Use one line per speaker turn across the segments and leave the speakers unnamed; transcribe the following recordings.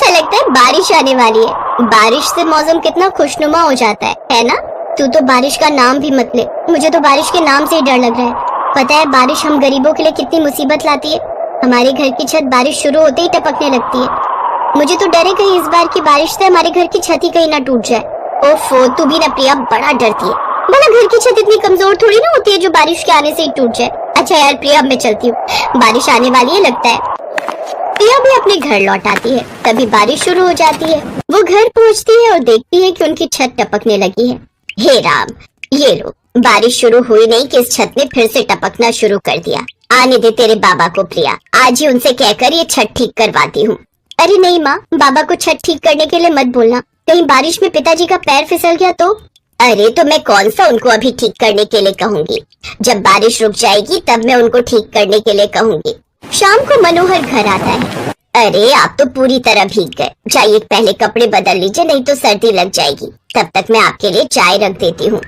ऐसा लगता है बारिश आने वाली है। बारिश से मौसम कितना खुशनुमा हो जाता है ना? तू तो बारिश का नाम भी मत ले, मुझे तो बारिश के नाम से ही डर लग रहा है। पता है बारिश हम गरीबों के लिए कितनी मुसीबत लाती है। हमारे घर की छत बारिश शुरू होते ही टपकने लगती है। मुझे तो डर है कहीं इस बार की बारिश से हमारे घर की छत ही कहीं ना टूट जाए। ओफो, तू भी ना प्रिया बड़ा डरती है। भला घर की छत इतनी कमजोर थोड़ी ना होती है जो बारिश के आने से ही टूट जाए। अच्छा यार प्रिया, अब मैं चलती हूँ, बारिश आने वाली है लगता है। प्रिया भी अपने घर लौट आती है, तभी बारिश शुरू हो जाती है। वो घर पहुँचती है और देखती है कि उनकी छत टपकने लगी है। हे राम, ये लो, बारिश शुरू हुई नहीं कि इस छत ने फिर से टपकना शुरू कर दिया। आने दे तेरे बाबा को प्रिया, आज ही उनसे कहकर ये छत ठीक करवाती हूँ। अरे नहीं माँ, बाबा को छत ठीक करने के लिए मत बोलना, कहीं बारिश में पिताजी का पैर फिसल गया तो। अरे तो मैं कौन सा उनको अभी ठीक करने के लिए कहूँगी, जब बारिश रुक जाएगी तब मैं उनको ठीक करने के लिए कहूँगी। शाम को मनोहर घर आता है। अरे आप तो पूरी तरह भीग गए, जाइए पहले कपड़े बदल लीजिए, नहीं तो सर्दी लग जाएगी। तब तक मैं आपके लिए चाय रख देती हूँ।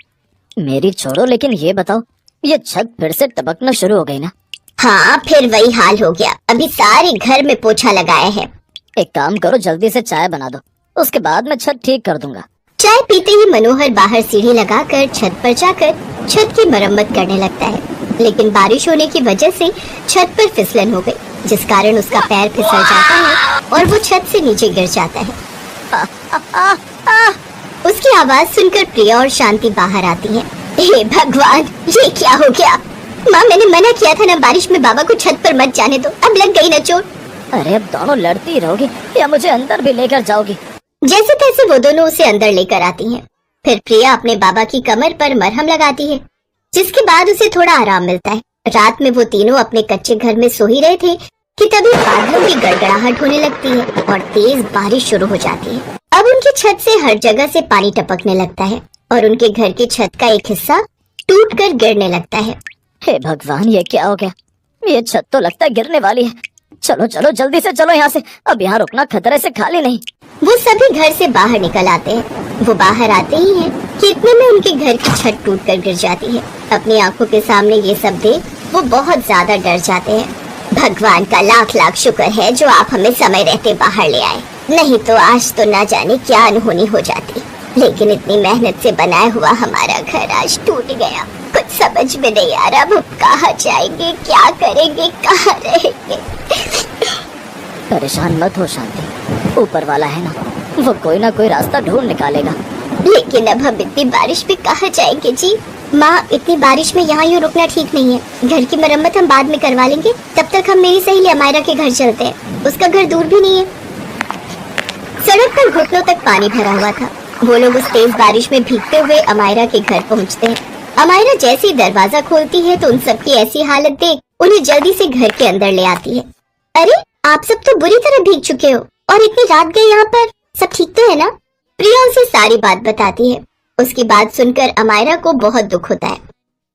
मेरी छोड़ो, लेकिन ये बताओ, ये छत फिर से टपकना शुरू हो गई ना?
हाँ, फिर वही हाल हो गया। अभी सारे घर में पोछा लगाया है।
एक काम करो, जल्दी से चाय बना दो, उसके बाद मैं छत ठीक कर दूंगा।
चाय पीते ही मनोहर बाहर सीढ़ी लगाकर छत पर जाकर छत की मरम्मत करने लगता है, लेकिन बारिश होने की वजह से छत पर फिसलन हो गई, जिस कारण उसका पैर फिसल जाता है और वो छत से नीचे गिर जाता है। उसकी आवाज सुनकर प्रिया और शांति बाहर आती है। हे भगवान, ये क्या हो गया? माँ, मैंने मना किया था ना बारिश में बाबा को छत पर मत जाने दो, अब लग गई ना चोट।
अरे अब दोनों लड़ती रहोगी या मुझे अंदर भी लेकर जाओगी?
जैसे तैसे वो दोनों उसे अंदर लेकर आती हैं। फिर प्रिया अपने बाबा की कमर पर मरहम लगाती है, जिसके बाद उसे थोड़ा आराम मिलता है। रात में वो तीनों अपने कच्चे घर में सो ही रहे थे कि तभी बादलों की गड़गड़ाहट होने लगती है और तेज बारिश शुरू हो जाती है। अब उनकी छत से हर जगह से पानी टपकने लगता है और उनके घर की छत का एक हिस्सा टूटकर गिरने लगता है।
हे भगवान, ये क्या हो गया? ये छत तो लगता है गिरने वाली है। चलो चलो, जल्दी से चलो यहाँ से, अब यहाँ रुकना खतरे से खाली नहीं।
वो सभी घर से बाहर निकल आते हैं। वो बाहर आते ही हैं कि इतने में उनके घर की छत टूटकर गिर जाती है। अपनी आंखों के सामने ये सब देख वो बहुत ज्यादा डर जाते हैं। भगवान का लाख लाख शुक्र है जो आप हमें समय रहते बाहर ले आए, नहीं तो आज तो ना जाने क्या अनहोनी हो जाती। लेकिन इतनी मेहनत से बनाया हुआ हमारा घर आज टूट गया। कुछ समझ में नहीं आ रहा, अब कहाँ जाएंगे, क्या करेंगे, कहाँ रहेंगे।
परेशान मत हो शांति, ऊपर वाला है ना, वो कोई ना कोई रास्ता ढूंढ निकालेगा।
लेकिन अब हम इतनी बारिश में कहाँ जाएंगे जी? माँ, इतनी बारिश में यहाँ यूँ रुकना ठीक नहीं है। घर की मरम्मत हम बाद में करवा लेंगे, तब तक हम मेरी सहेली अमायरा के घर चलते हैं, उसका घर दूर भी नहीं है। सड़क पर घुटनों तक पानी भरा हुआ था। वो लोग उस तेज बारिश में भीगते हुए अमायरा के घर पहुँचते हैं। अमायरा जैसे ही दरवाजा खोलती है तो उन सबकी ऐसी हालत देख उन्हें जल्दी से घर के अंदर ले आती है। अरे आप सब तो बुरी तरह भीग चुके हो और इतनी रात गए यहाँ पर, सब ठीक तो है ना? प्रिया उसे सारी बात बताती है। उसकी बात सुनकर अमायरा को बहुत दुख होता है।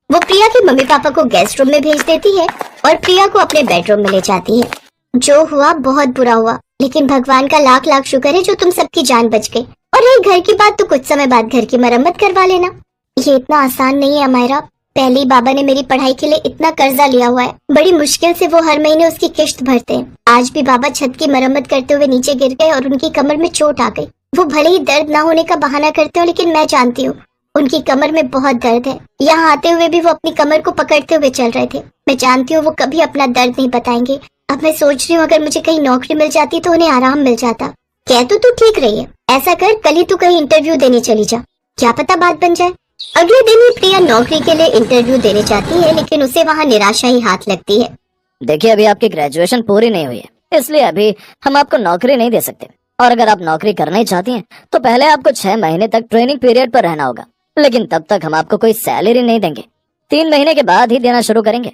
वो प्रिया के मम्मी पापा को गेस्ट रूम में भेज देती है और प्रिया को अपने बेडरूम में ले जाती है। जो हुआ बहुत बुरा हुआ, लेकिन भगवान का लाख लाख शुक्र है जो तुम सबकी जान बच गई। और रही घर की बात तो कुछ समय बाद घर की मरम्मत करवा लेना। ये इतना आसान नहीं है अमायरा, पहले ही बाबा ने मेरी पढ़ाई के लिए इतना कर्जा लिया हुआ है, बड़ी मुश्किल से वो हर महीने उसकी किश्त भरते हैं। आज भी बाबा छत की मरम्मत करते हुए नीचे गिर गए और उनकी कमर में चोट आ गई। वो भले ही दर्द ना होने का बहाना करते हो, लेकिन मैं जानती हूँ उनकी कमर में बहुत दर्द है। यहाँ आते हुए भी वो अपनी कमर को पकड़ते हुए चल रहे थे। मैं जानती हूँ वो कभी अपना दर्द नहीं बताएंगे। अब मैं सोच रही हूँ अगर मुझे कहीं नौकरी मिल जाती तो उन्हें आराम मिल जाता। कह तो तू ठीक रही है, ऐसा कर कल ही तू कहीं इंटरव्यू देने चली जा, क्या पता बात बन जाए। अगले दिन ही प्रिया नौकरी के लिए इंटरव्यू देने जाती है, लेकिन उसे वहाँ निराशा ही हाथ लगती है।
देखिए, अभी आपकी ग्रेजुएशन पूरी नहीं हुई है, इसलिए अभी हम आपको नौकरी नहीं दे सकते। और अगर आप नौकरी करना ही चाहती हैं तो पहले आपको 6 महीने तक ट्रेनिंग पीरियड पर रहना होगा, लेकिन तब तक हम आपको कोई सैलरी नहीं देंगे। 3 महीने के बाद ही देना शुरू करेंगे।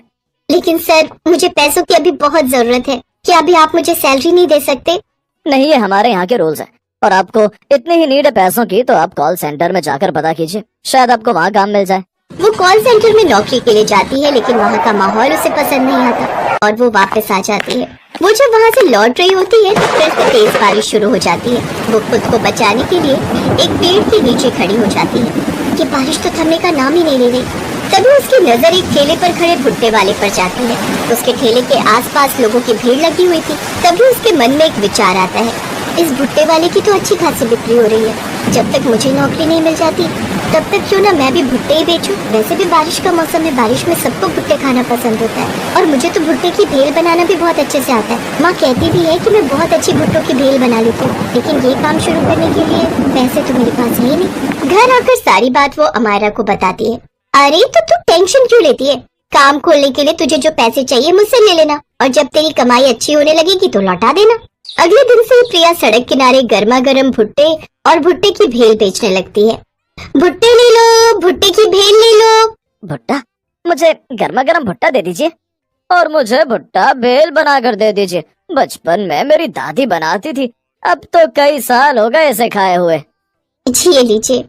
लेकिन सर, मुझे पैसों की अभी बहुत जरूरत है, क्या अभी आप मुझे सैलरी नहीं दे सकते?
नहीं, ये हमारे यहाँ के रूल्स हैं। और आपको इतनी ही नीड है पैसों की तो आप कॉल सेंटर में जाकर पता कीजिए, शायद आपको वहाँ काम मिल जाए।
वो कॉल सेंटर में नौकरी के लिए जाती है, लेकिन वहाँ का माहौल उसे पसंद नहीं आता और वो वापस आ जाती है। वो जब वहाँ से लौट रही होती है तो फिर से तेज बारिश शुरू हो जाती है। वो खुद को बचाने के लिए एक पेड़ के नीचे खड़ी हो जाती है। ये बारिश तो थमने का नाम ही नहीं ले रही। तभी उसकी नजर एक ठेले पर खड़े भुट्टे वाले पर जाती है। उसके ठेले के आसपास लोगों की भीड़ लगी हुई थी। तभी उसके मन में एक विचार आता है। इस भुट्टे वाले की तो अच्छी खासी बिक्री हो रही है। जब तक मुझे नौकरी नहीं मिल जाती तब तक क्यों ना मैं भी भुट्टे ही बेचूं। वैसे भी बारिश का मौसम है, बारिश में सबको भुट्टे खाना पसंद होता है और मुझे तो भुट्टे की भेल बनाना भी बहुत अच्छे से आता है। माँ कहती भी है कि मैं बहुत अच्छी भुट्टों की भेल बना लेती हूँ, लेकिन ये काम शुरू करने के लिए पैसे तो मेरे पास है नहीं। घर आकर सारी बात वो अमायरा को बताती है। अरे तो तू टेंशन क्यों लेती है? काम खोलने के लिए तुझे जो पैसे चाहिए मुझसे ले लेना और जब तेरी कमाई अच्छी होने लगेगी तो लौटा देना। अगले दिन से प्रिया सड़क किनारे गर्मा गर्म भुट्टे और भुट्टे की भेल बेचने लगती है। भुट्टे ले लो, भुट्टे की भेल ले लो।
भुट्टा, मुझे गर्मा गर्म भुट्टा दे दीजिए और मुझे भुट्टा भेल बनाकर दे दीजिए। बचपन में मेरी दादी बनाती थी, अब तो कई साल हो गए इसे खाए हुए।
ये लीजिए।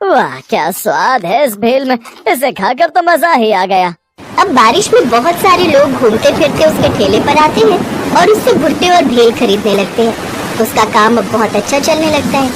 वाह क्या स्वाद है इस भेल में, इसे खाकर तो मजा ही आ गया।
अब बारिश में बहुत सारे लोग घूमते फिरते उसके ठेले पर आते हैं और उससे भुट्टे और भेल खरीदने लगते हैं। उसका काम अब बहुत अच्छा चलने लगता है,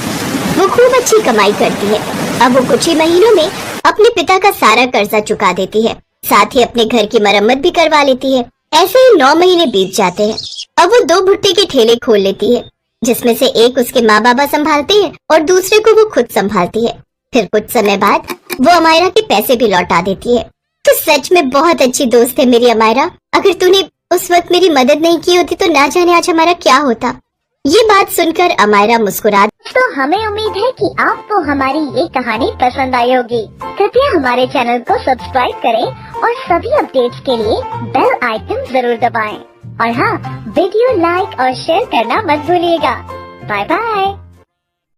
वो खूब अच्छी कमाई करती है। अब वो कुछ ही महीनों में अपने पिता का सारा कर्जा चुका देती है, साथ ही अपने घर की मरम्मत भी करवा लेती है। ऐसे ही 9 महीने बीत जाते हैं। अब वो 2 भुट्टे के ठेले खोल लेती है, जिसमें से एक उसके माँ बाबा संभालते हैं और दूसरे को वो खुद संभालती है। फिर कुछ समय बाद वो अमायरा के पैसे भी लौटा देती है। तो सच में बहुत अच्छी दोस्त है मेरी अमायरा। अगर तूने उस वक्त मेरी मदद नहीं की होती तो ना जाने आज हमारा क्या होता। ये बात सुनकर अमायरा मुस्कुरा।
तो हमें उम्मीद है कि आपको हमारी ये कहानी पसंद आई होगी। कृपया हमारे चैनल को सब्सक्राइब करें और सभी अपडेट्स के लिए बेल आइकन जरूर दबाएं। और हाँ, वीडियो लाइक और शेयर करना मत भूलिएगा। Bye bye.